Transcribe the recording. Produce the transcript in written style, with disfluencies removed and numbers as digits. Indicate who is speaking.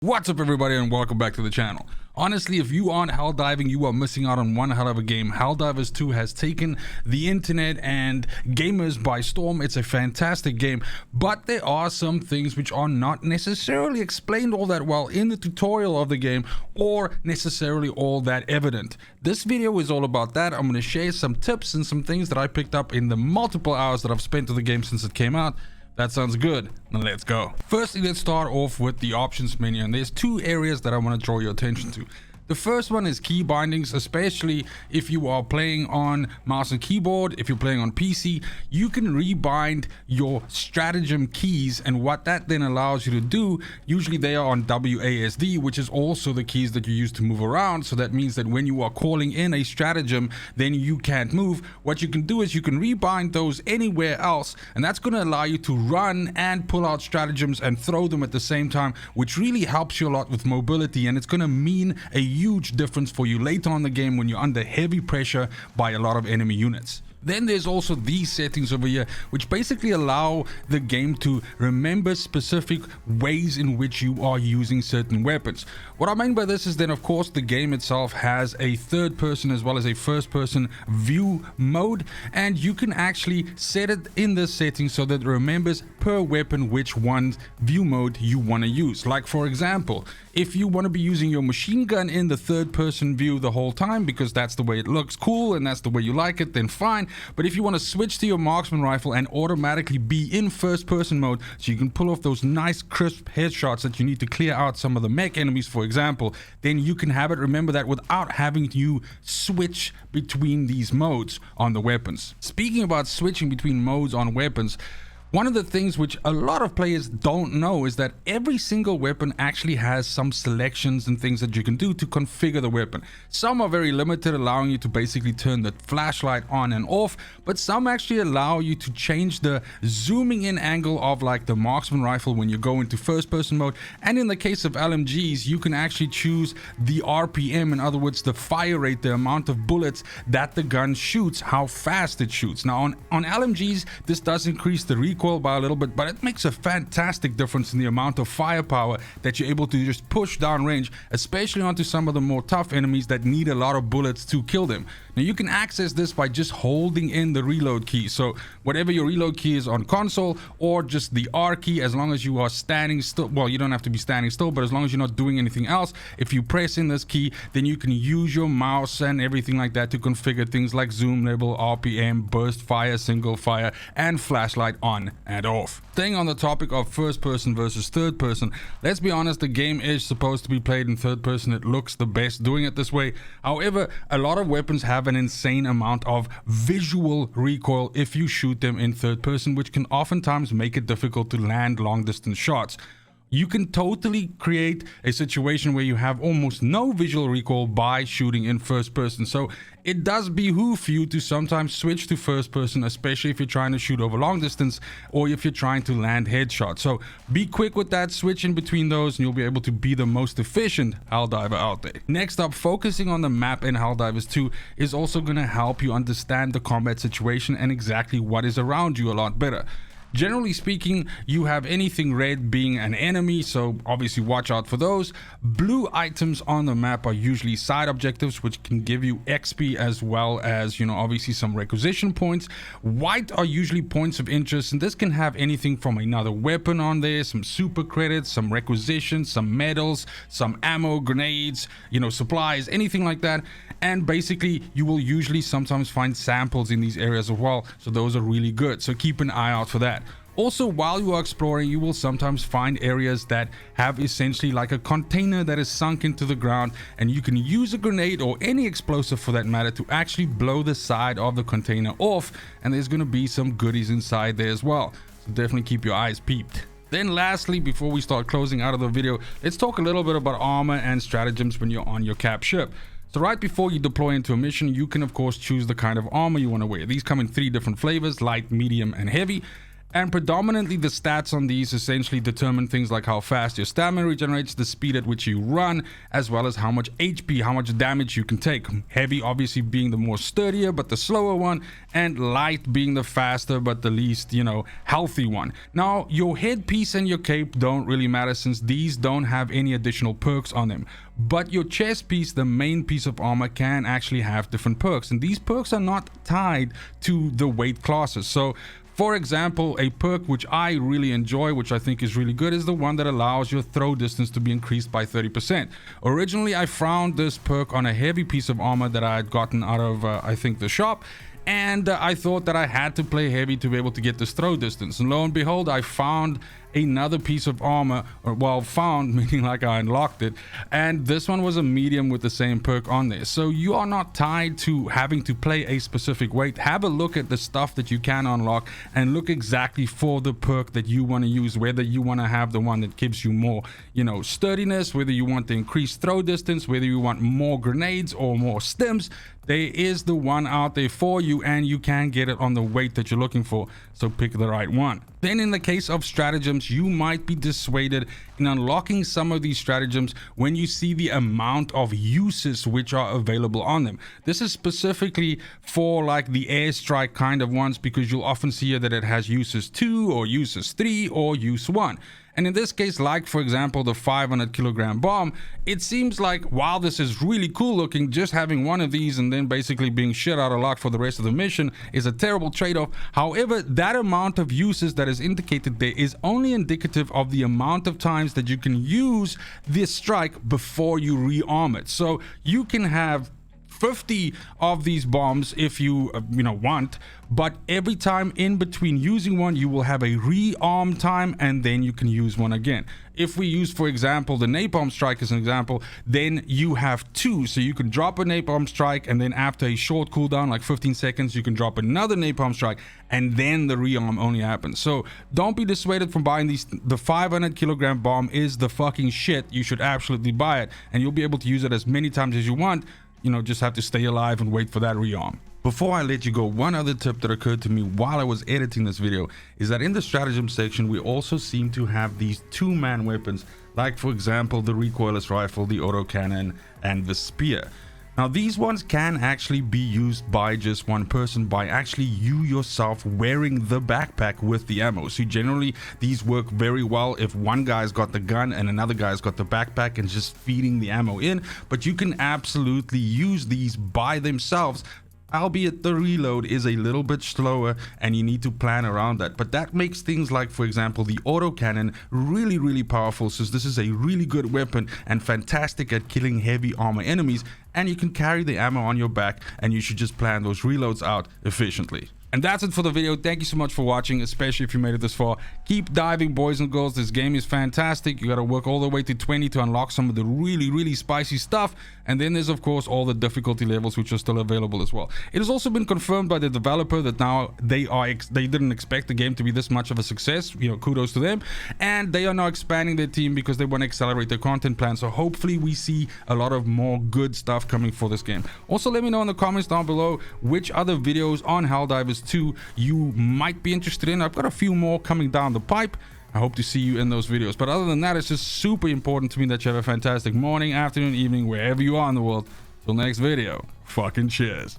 Speaker 1: What's up everybody and welcome back to the channel. Honestly, if you aren't hell diving, you are missing out on one hell of a game. Helldivers 2 has taken the internet and gamers by storm. It's a fantastic game, but there are some things which are not necessarily explained all that well in the tutorial of the game or necessarily all that evident. This video is all about that. I'm going to share some tips and some things that I picked up in the multiple hours that I've spent with the game since it came out. That sounds good. Now let's go. Firstly, let's start off with the options menu, and there's two areas that I want to draw your attention to. The first one is key bindings, especially if you are playing on mouse and keyboard. If you're playing on PC, you can rebind your stratagem keys, and what that then allows you to do, usually they are on WASD, which is also the keys that you use to move around. So that means that when you are calling in a stratagem, then you can't move. What you can do is you can rebind those anywhere else, and that's going to allow you to run and pull out stratagems and throw them at the same time, which really helps you a lot with mobility, and it's going to mean a huge difference for you later on in the game when you're under heavy pressure by a lot of enemy units. Then there's also these settings over here, which basically allow the game to remember specific ways in which you are using certain weapons. What I mean by this is then, of course, the game itself has a third person as well as a first person view mode, and you can actually set it in this setting so that it remembers per weapon which one view mode you want to use. Like, for example, if you want to be using your machine gun in the third person view the whole time because that's the way it looks cool and that's the way you like it, then fine. But if you want to switch to your marksman rifle and automatically be in first person mode so you can pull off those nice crisp headshots that you need to clear out some of the mech enemies, for example, then you can have it remember that without having to switch between these modes on the weapons. Speaking about switching between modes on weapons, one of the things which a lot of players don't know is that every single weapon actually has some selections and things that you can do to configure the weapon. Some are very limited, allowing you to basically turn the flashlight on and off, but some actually allow you to change the zooming in angle of like the marksman rifle when you go into first person mode. And in the case of LMGs, you can actually choose the RPM, in other words, the fire rate, the amount of bullets that the gun shoots, how fast it shoots. Now on LMGs, this does increase the recoil by a little bit, but it makes a fantastic difference in the amount of firepower that you're able to just push down range, especially onto some of the more tough enemies that need a lot of bullets to kill them. Now you can access this by just holding in the reload key. So whatever your reload key is on console, or just the R key, as long as you are standing still, well, you don't have to be standing still, but as long as you're not doing anything else, if you press in this key, then you can use your mouse and everything like that to configure things like zoom level, RPM, burst fire, single fire, and flashlight on and off. Staying on the topic of first person versus third person, let's be honest, the game is supposed to be played in third person. It looks the best doing it this way. However, a lot of weapons have an insane amount of visual recoil if you shoot them in third person, which can oftentimes make it difficult to land long distance shots. You can totally create a situation where you have almost no visual recoil by shooting in first person. So it does behoove you to sometimes switch to first person, especially if you're trying to shoot over long distance or if you're trying to land headshots. So be quick with that switch in between those and you'll be able to be the most efficient helldiver out there. Next up, focusing on the map in Helldivers 2 is also going to help you understand the combat situation and exactly what is around you a lot better. Generally speaking, you have anything red being an enemy, so obviously watch out for those. Blue items on the map are usually side objectives, which can give you XP as well as, obviously some requisition points. White are usually points of interest, and this can have anything from another weapon on there, some super credits, some requisitions, some medals, some ammo, grenades, supplies, anything like that. And basically, you will usually sometimes find samples in these areas as well, so those are really good. So keep an eye out for that. Also, while you are exploring, you will sometimes find areas that have essentially like a container that is sunk into the ground, and you can use a grenade or any explosive for that matter to actually blow the side of the container off, and there's going to be some goodies inside there as well. So definitely keep your eyes peeped. Then lastly, before we start closing out of the video, let's talk a little bit about armor and stratagems when you're on your cap ship. So right before you deploy into a mission, you can of course choose the kind of armor you want to wear. These come in 3 different flavors: light, medium, and heavy. And predominantly the stats on these essentially determine things like how fast your stamina regenerates, the speed at which you run, as well as how much HP, how much damage you can take. Heavy obviously being the more sturdier but the slower one, and light being the faster but the least, healthy one. Now, your headpiece and your cape don't really matter since these don't have any additional perks on them. But your chest piece, the main piece of armor, can actually have different perks, and these perks are not tied to the weight classes. So for example, a perk which I really enjoy, which I think is really good, is the one that allows your throw distance to be increased by 30%. Originally, I found this perk on a heavy piece of armor that I had gotten out of, I think, the shop. And I thought that I had to play heavy to be able to get this throw distance. And lo and behold, I found another piece of armor, or well, found meaning like I unlocked it, and this one was a medium with the same perk on there. So you are not tied to having to play a specific weight. Have a look at the stuff that you can unlock and look exactly for the perk that you want to use, whether you want to have the one that gives you more sturdiness, whether you want the increased throw distance, whether you want more grenades or more stims. There is the one out there for you, and you can get it on the weight that you're looking for, so pick the right one. Then in the case of stratagems, you might be dissuaded in unlocking some of these stratagems when you see the amount of uses which are available on them. This is specifically for like the airstrike kind of ones, because you'll often see that it has uses 2 or uses 3 or use 1. And in this case, like for example, the 500 kilogram bomb, it seems like while this is really cool looking, just having one of these and then basically being shit out of luck for the rest of the mission is a terrible trade-off. However, that amount of uses that is indicated there is only indicative of the amount of times that you can use this strike before you rearm it. So you can have 50 of these bombs if you want, but every time in between using one, you will have a rearm time, and then you can use one again. If we use, for example, the napalm strike as an example, then you have 2, so you can drop a napalm strike, and then after a short cooldown like 15 seconds, you can drop another napalm strike, and then the rearm only happens. So don't be dissuaded from buying these. The 500 kilogram bomb is the fucking shit. You should absolutely buy it, and you'll be able to use it as many times as you want. Just have to stay alive and wait for that rearm. Before I let you go, one other tip that occurred to me while I was editing this video is that in the stratagem section, we also seem to have these 2-man weapons, like for example, the recoilless rifle, the autocannon, and the spear. Now, these ones can actually be used by just one person, by actually you yourself wearing the backpack with the ammo. So generally, these work very well if one guy's got the gun and another guy's got the backpack and just feeding the ammo in. But you can absolutely use these by themselves, albeit the reload is a little bit slower and you need to plan around that. But that makes things like, for example, the autocannon really, really powerful, since this is a really good weapon and fantastic at killing heavy armor enemies, and you can carry the ammo on your back, and you should just plan those reloads out efficiently. And that's it for the video. Thank you so much for watching, especially if you made it this far. Keep diving, boys and girls. This game is fantastic. You got to work all the way to 20 to unlock some of the really, really spicy stuff. And then there's, of course, all the difficulty levels, which are still available as well. It has also been confirmed by the developer that now they didn't expect the game to be this much of a success. Kudos to them. And they are now expanding their team because they want to accelerate their content plan. So hopefully we see a lot of more good stuff coming for this game. Also, let me know in the comments down below which other videos on Helldivers 2 you might be interested in. I've got a few more coming down the pipe. I hope to see you in those videos. But other than that, it's just super important to me that you have a fantastic morning, afternoon, evening, wherever you are in the world. Till next video, fucking cheers.